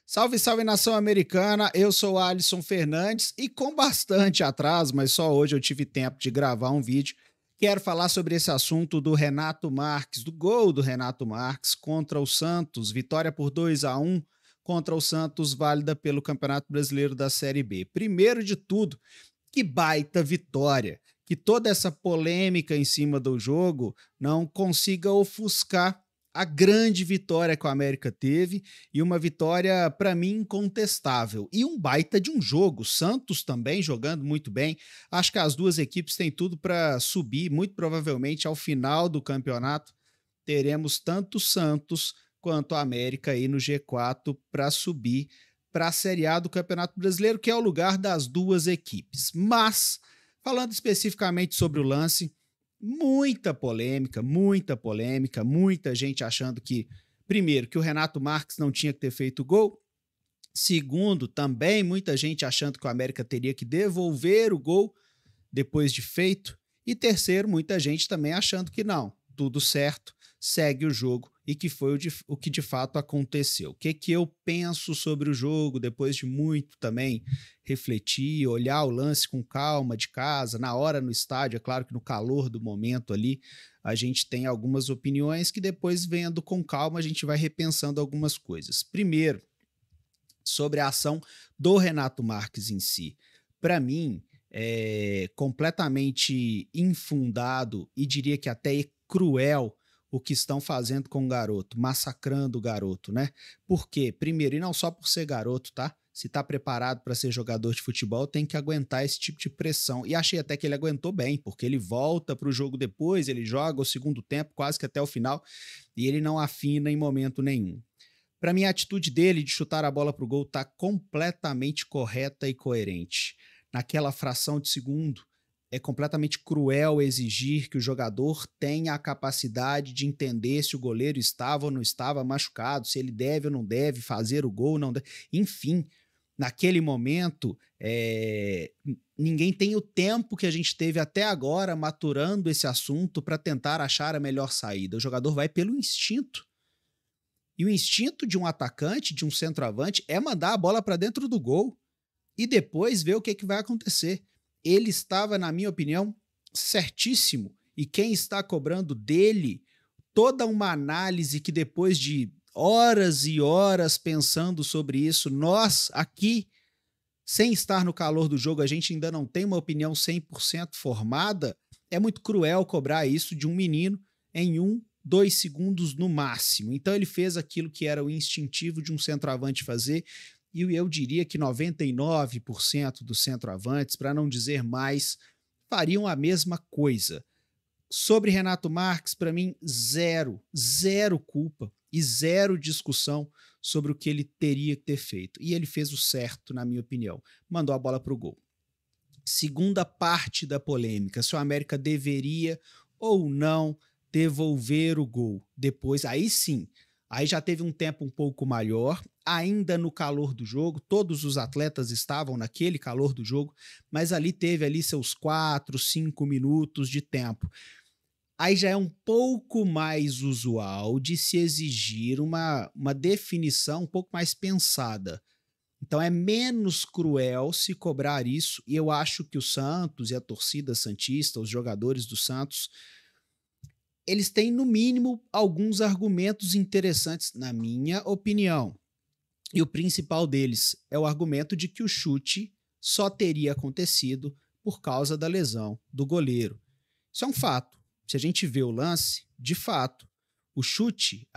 Salve, salve nação americana, eu sou o Alisson Fernandes e com bastante atraso, mas só hoje eu tive tempo de gravar um vídeo. Quero falar sobre esse assunto do Renato Marques, do gol do Renato Marques contra o Santos, vitória por 2-1 contra o Santos, válida pelo Campeonato Brasileiro da Série B. Primeiro de tudo, que baita vitória, que toda essa polêmica em cima do jogo não consiga ofuscar a grande vitória que o América teve e uma vitória, para mim, incontestável. E um baita de um jogo. Santos também jogando muito bem. Acho que as duas equipes têm tudo para subir. Muito provavelmente, ao final do campeonato, teremos tanto Santos quanto a América aí no G4 para subir para a Série A do Campeonato Brasileiro, que é o lugar das duas equipes. Mas, falando especificamente sobre o lance, muita gente achando que, primeiro, que o Renato Marques não tinha que ter feito gol, segundo, também muita gente achando que o América teria que devolver o gol depois de feito, e terceiro, muita gente também achando que não, tudo certo, segue o jogo e que foi o que de fato aconteceu. O que eu penso sobre o jogo depois de muito também refletir, olhar o lance com calma de casa, na hora no estádio, é claro que no calor do momento ali, a gente tem algumas opiniões que depois vendo com calma a gente vai repensando algumas coisas. Primeiro, sobre a ação do Renato Marques em si. Para mim, é completamente infundado e diria que até cruel o que estão fazendo com o garoto, massacrando o garoto, né? Por quê? Primeiro, e não só por ser garoto, tá? Se tá preparado para ser jogador de futebol, tem que aguentar esse tipo de pressão. E achei até que ele aguentou bem, porque ele volta pro jogo depois, ele joga o segundo tempo, quase que até o final, e ele não afina em momento nenhum. Para mim, a atitude dele de chutar a bola pro gol tá completamente correta e coerente. Naquela fração de segundo, é completamente cruel exigir que o jogador tenha a capacidade de entender se o goleiro estava ou não estava machucado, se ele deve ou não deve fazer o gol ou não deve. Enfim, naquele momento, ninguém tem o tempo que a gente teve até agora maturando esse assunto para tentar achar a melhor saída. O jogador vai pelo instinto. E o instinto de um atacante, de um centroavante, é mandar a bola para dentro do gol e depois ver o que vai acontecer. Ele estava, na minha opinião, certíssimo. E quem está cobrando dele toda uma análise que depois de horas e horas pensando sobre isso, nós aqui, sem estar no calor do jogo, a gente ainda não tem uma opinião 100% formada, é muito cruel cobrar isso de um menino em 2 segundos no máximo. Então ele fez aquilo que era o instintivo de um centroavante fazer, e eu diria que 99% dos centroavantes, para não dizer mais, fariam a mesma coisa. Sobre Renato Marques, para mim, zero culpa e zero discussão sobre o que ele teria que ter feito. E ele fez o certo, na minha opinião. Mandou a bola para o gol. Segunda parte da polêmica, se o América deveria ou não devolver o gol. Depois, aí sim, aí já teve um tempo um pouco maior, ainda no calor do jogo, todos os atletas estavam naquele calor do jogo, mas ali teve ali seus 4, 5 minutos de tempo. Aí já é um pouco mais usual de se exigir uma definição um pouco mais pensada. Então é menos cruel se cobrar isso, e eu acho que o Santos e a torcida santista, os jogadores do Santos, eles têm, no mínimo, alguns argumentos interessantes, na minha opinião. E o principal deles é o argumento de que o chute só teria acontecido por causa da lesão do goleiro. Isso é um fato. Se a gente vê o lance, de fato, o chute,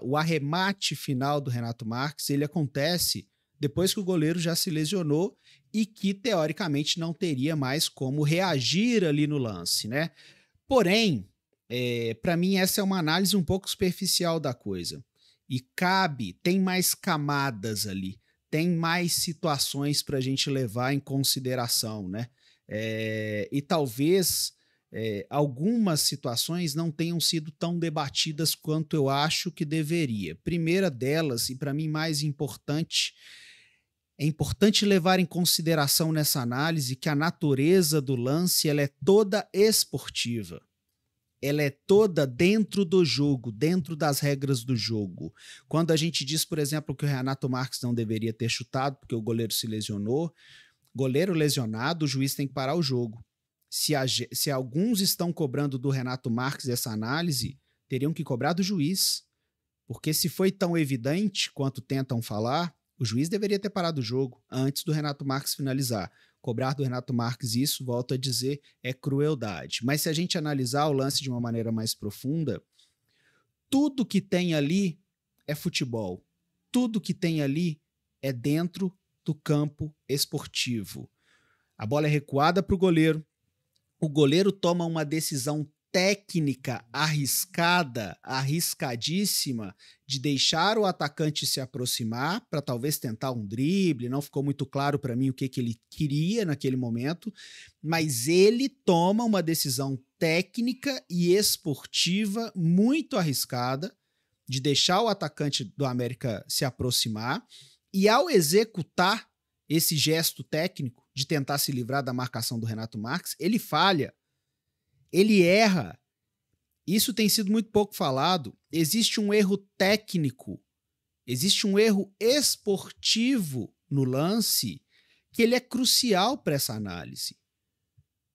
o arremate final do Renato Marques, ele acontece depois que o goleiro já se lesionou e que, teoricamente, não teria mais como reagir ali no lance, né? Porém, para mim, essa é uma análise um pouco superficial da coisa. E tem mais camadas ali, tem mais situações para a gente levar em consideração, né? E talvez algumas situações não tenham sido tão debatidas quanto eu acho que deveria. Primeira delas, e para mim mais importante, é importante levar em consideração nessa análise que a natureza do lance ela é toda esportiva. ela é toda dentro do jogo, dentro das regras do jogo. Quando a gente diz, por exemplo, que o Renato Marques não deveria ter chutado porque o goleiro se lesionou, goleiro lesionado, o juiz tem que parar o jogo. Se alguns estão cobrando do Renato Marques essa análise, teriam que cobrar do juiz. Porque se foi tão evidente quanto tentam falar, o juiz deveria ter parado o jogo antes do Renato Marques finalizar. Cobrar do Renato Marques isso, volto a dizer, é crueldade. Mas se a gente analisar o lance de uma maneira mais profunda, tudo que tem ali é futebol. Tudo que tem ali é dentro do campo esportivo. A bola é recuada para o goleiro toma uma decisão técnica arriscada, arriscadíssima, de deixar o atacante se aproximar para talvez tentar um drible, não ficou muito claro para mim o que ele queria naquele momento, mas ele toma uma decisão técnica e esportiva muito arriscada de deixar o atacante do América se aproximar, e ao executar esse gesto técnico de tentar se livrar da marcação do Renato Marques, ele falha, ele erra. Isso tem sido muito pouco falado. Existe um erro técnico, existe um erro esportivo no lance que ele é crucial para essa análise.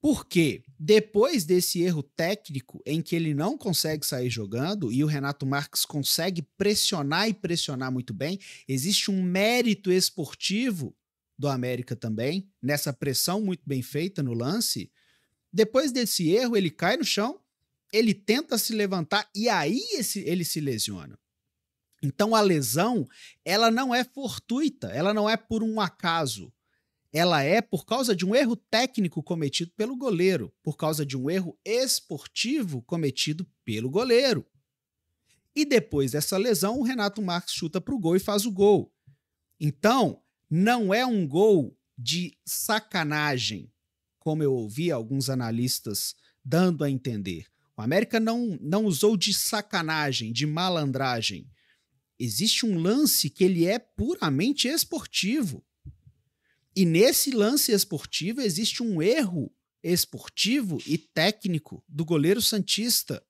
Por quê? Depois desse erro técnico em que ele não consegue sair jogando e o Renato Marques consegue pressionar e pressionar muito bem, existe um mérito esportivo do América também, nessa pressão muito bem feita no lance. Depois desse erro, ele cai no chão, ele tenta se levantar e aí ele se lesiona. Então a lesão, ela não é fortuita, ela não é por um acaso. Ela é por causa de um erro técnico cometido pelo goleiro, por causa de um erro esportivo cometido pelo goleiro. E depois dessa lesão, o Renato Marques chuta para o gol e faz o gol. Então, não é um gol de sacanagem, como eu ouvi alguns analistas dando a entender. O América não usou de sacanagem, de malandragem. Existe um lance que ele é puramente esportivo. E nesse lance esportivo existe um erro esportivo e técnico do goleiro santista.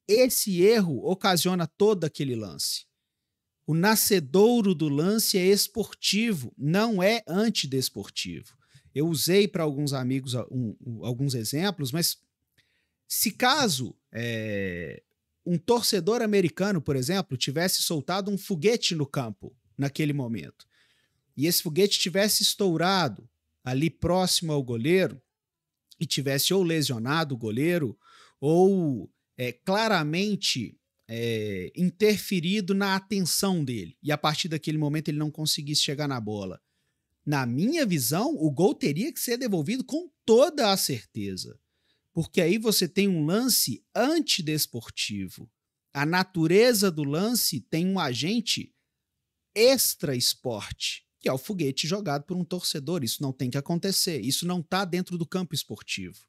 Esse erro ocasiona todo aquele lance. O nascedouro do lance é esportivo, não é antidesportivo. Eu usei para alguns amigos alguns exemplos, mas se caso um torcedor americano, por exemplo, tivesse soltado um foguete no campo naquele momento, e esse foguete tivesse estourado ali próximo ao goleiro e tivesse ou lesionado o goleiro ou claramente interferido na atenção dele, e a partir daquele momento ele não conseguisse chegar na bola. Na minha visão, o gol teria que ser devolvido com toda a certeza, porque aí você tem um lance antidesportivo. A natureza do lance tem um agente extra-esporte, que é o foguete jogado por um torcedor. Isso não tem que acontecer, isso não está dentro do campo esportivo.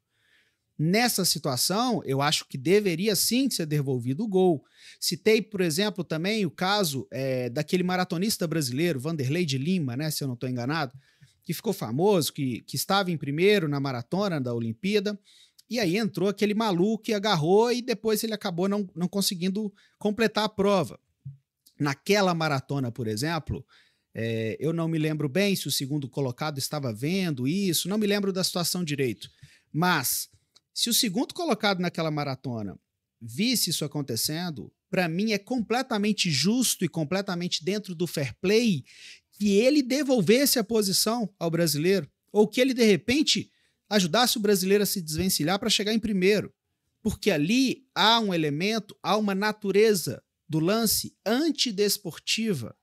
Nessa situação, eu acho que deveria sim ser devolvido o gol. Citei, por exemplo, também o caso daquele maratonista brasileiro, Vanderlei de Lima, né, se eu não estou enganado, que ficou famoso, que estava em primeiro na maratona da Olimpíada, e aí entrou aquele maluco e agarrou, e depois ele acabou não conseguindo completar a prova. Naquela maratona, por exemplo, eu não me lembro bem se o segundo colocado estava vendo isso, não me lembro da situação direito, mas se o segundo colocado naquela maratona visse isso acontecendo, para mim é completamente justo e completamente dentro do fair play que ele devolvesse a posição ao brasileiro, ou que ele, de repente, ajudasse o brasileiro a se desvencilhar para chegar em primeiro. Porque ali há um elemento, há uma natureza do lance antidesportiva.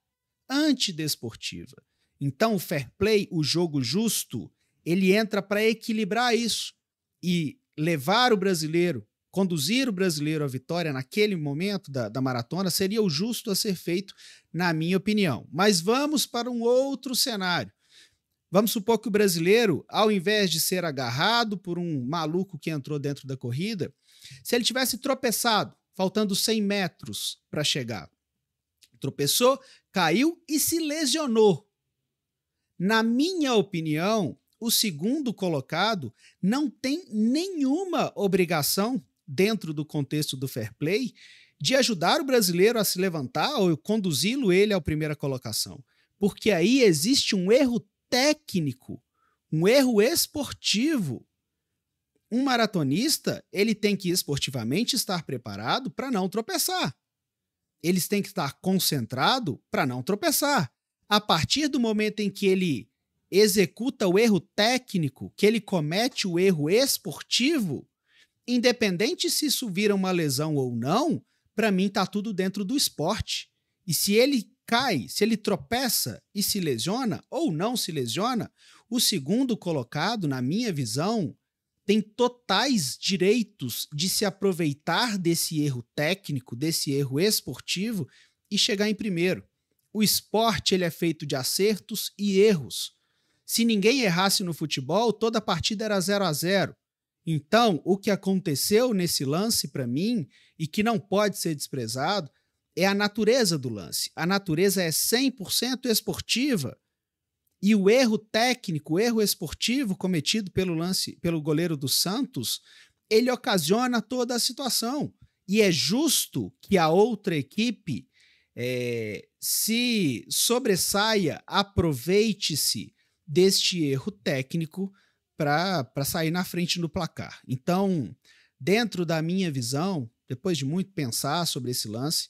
Antidesportiva. Então o fair play, o jogo justo, ele entra para equilibrar isso e levar o brasileiro, conduzir o brasileiro à vitória naquele momento da maratona seria o justo a ser feito, na minha opinião. Mas vamos para um outro cenário. Vamos supor que o brasileiro, ao invés de ser agarrado por um maluco que entrou dentro da corrida, se ele tivesse tropeçado, faltando 100 metros para chegar, tropeçou, caiu e se lesionou. Na minha opinião, o segundo colocado não tem nenhuma obrigação dentro do contexto do fair play, de ajudar o brasileiro a se levantar ou conduzi-lo ele à primeira colocação. Porque aí existe um erro técnico, um erro esportivo. Um maratonista, ele tem que esportivamente estar preparado para não tropeçar. Eles têm que estar concentrado para não tropeçar. A partir do momento em que ele executa o erro técnico, que ele comete o erro esportivo, independente se isso vira uma lesão ou não, para mim está tudo dentro do esporte. E se ele cai, se ele tropeça e se lesiona ou não se lesiona, o segundo colocado, na minha visão, tem totais direitos de se aproveitar desse erro técnico, desse erro esportivo e chegar em primeiro. O esporte ele é feito de acertos e erros. Se ninguém errasse no futebol, toda a partida era 0-0. Então, o que aconteceu nesse lance para mim, e que não pode ser desprezado, é a natureza do lance. A natureza é 100% esportiva. E o erro técnico, o erro esportivo cometido pelo goleiro do Santos, ele ocasiona toda a situação. E é justo que a outra equipe se sobressaia, aproveite-se deste erro técnico para sair na frente no placar. Então, dentro da minha visão, depois de muito pensar sobre esse lance,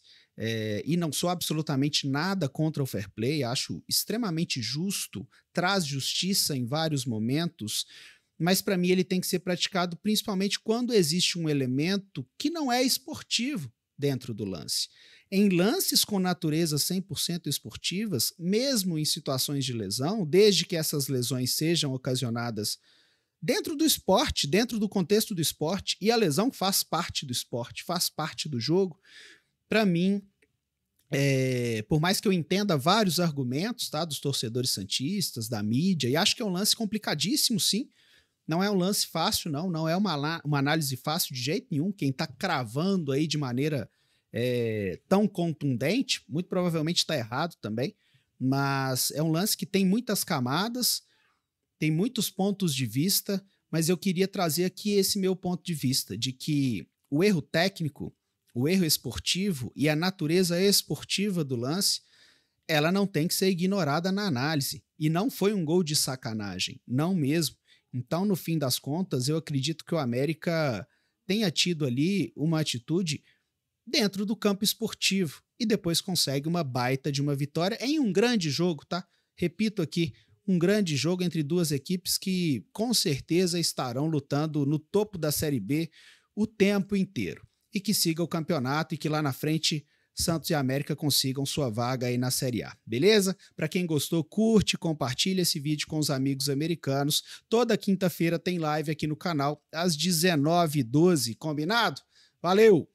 e não sou absolutamente nada contra o fair play, acho extremamente justo, traz justiça em vários momentos, mas para mim ele tem que ser praticado principalmente quando existe um elemento que não é esportivo dentro do lance. Em lances com natureza 100% esportivas, mesmo em situações de lesão, desde que essas lesões sejam ocasionadas dentro do esporte, dentro do contexto do esporte, e a lesão faz parte do esporte, faz parte do jogo, para mim, por mais que eu entenda vários argumentos, tá, dos torcedores santistas, da mídia, e acho que é um lance complicadíssimo, sim, não é um lance fácil, não é uma análise fácil de jeito nenhum. Quem está cravando aí de maneira tão contundente, muito provavelmente está errado também, mas é um lance que tem muitas camadas, tem muitos pontos de vista, mas eu queria trazer aqui esse meu ponto de vista, de que o erro técnico, o erro esportivo e a natureza esportiva do lance, ela não tem que ser ignorada na análise. E não foi um gol de sacanagem, não mesmo. Então, no fim das contas, eu acredito que o América tenha tido ali uma atitude dentro do campo esportivo e depois consegue uma baita de uma vitória em um grande jogo, tá? Repito aqui, um grande jogo entre duas equipes que com certeza estarão lutando no topo da Série B o tempo inteiro. E que siga o campeonato e que lá na frente Santos e América consigam sua vaga aí na Série A, beleza? Para quem gostou, curte, compartilha esse vídeo com os amigos americanos. Toda quinta-feira tem live aqui no canal às 19h12, combinado? Valeu!